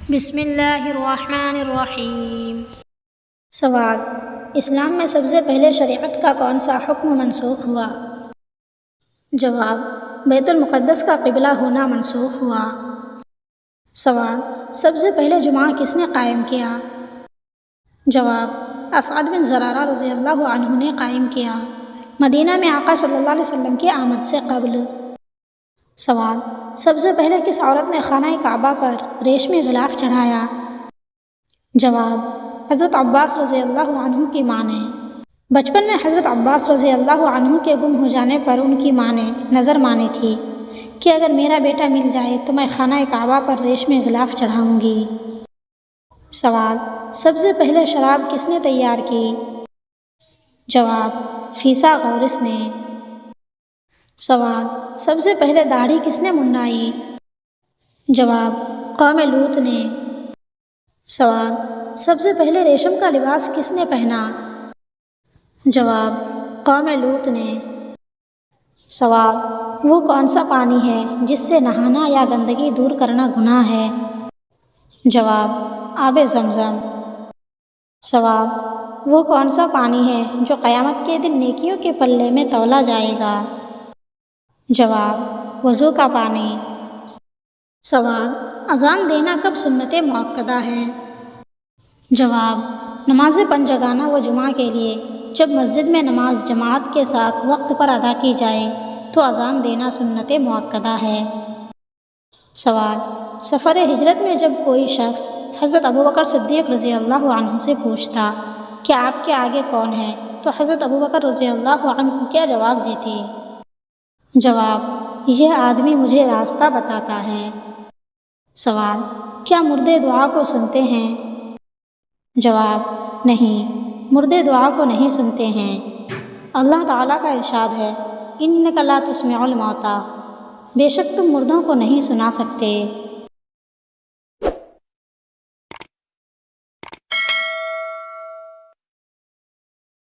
بسم اللہ الرحمن الرحیم۔ سوال: اسلام میں سب سے پہلے شریعت کا کون سا حکم منسوخ ہوا؟ جواب: بیت المقدس کا قبلہ ہونا منسوخ ہوا۔ سوال: سب سے پہلے جمعہ کس نے قائم کیا؟ جواب: اسعد بن زرارہ رضی اللہ عنہ نے قائم کیا، مدینہ میں آقا صلی اللہ علیہ وسلم کی آمد سے قبل۔ سوال: سب سے پہلے کس عورت نے خانہ کعبہ پر ریشمی غلاف چڑھایا؟ جواب: حضرت عباس رضی اللہ عنہ کی ماں نے۔ بچپن میں حضرت عباس رضی اللہ عنہ کے گم ہو جانے پر ان کی ماں نے نظر مانی تھی کہ اگر میرا بیٹا مل جائے تو میں خانہ کعبہ پر ریشمی غلاف چڑھاؤں گی۔ سوال: سب سے پہلے شراب کس نے تیار کی؟ جواب: فیسا غورث نے۔ سوال: سب سے پہلے داڑھی کس نے منڈائی؟ جواب: قوم لوط نے۔ سوال: سب سے پہلے ریشم کا لباس کس نے پہنا؟ جواب: قوم لوط نے۔ سوال: وہ کون سا پانی ہے جس سے نہانا یا گندگی دور کرنا گناہ ہے؟ جواب: آب زمزم۔ سوال: وہ کون سا پانی ہے جو قیامت کے دن نیکیوں کے پلے میں تولا جائے گا؟ جواب: وضو کا پانی۔ سوال: اذان دینا کب سنت مؤکدہ ہے؟ جواب: نماز پنجگانہ و جمعہ کے لیے جب مسجد میں نماز جماعت کے ساتھ وقت پر ادا کی جائے تو اذان دینا سنت مؤکدہ ہے۔ سوال: سفر ہجرت میں جب کوئی شخص حضرت ابوبکر صدیق رضی اللہ عنہ سے پوچھتا کہ آپ کے آگے کون ہے تو حضرت ابوبکر رضی اللہ عنہ کیا جواب دیتے؟ جواب: یہ آدمی مجھے راستہ بتاتا ہے۔ سوال: کیا مردے دعا کو سنتے ہیں؟ جواب: نہیں، مردے دعا کو نہیں سنتے ہیں۔ اللہ تعالیٰ کا ارشاد ہے: اِنَّکَ لَا تُسْمِعُ الْمَوْتَىٰ، بے شک تم مردوں کو نہیں سنا سکتے۔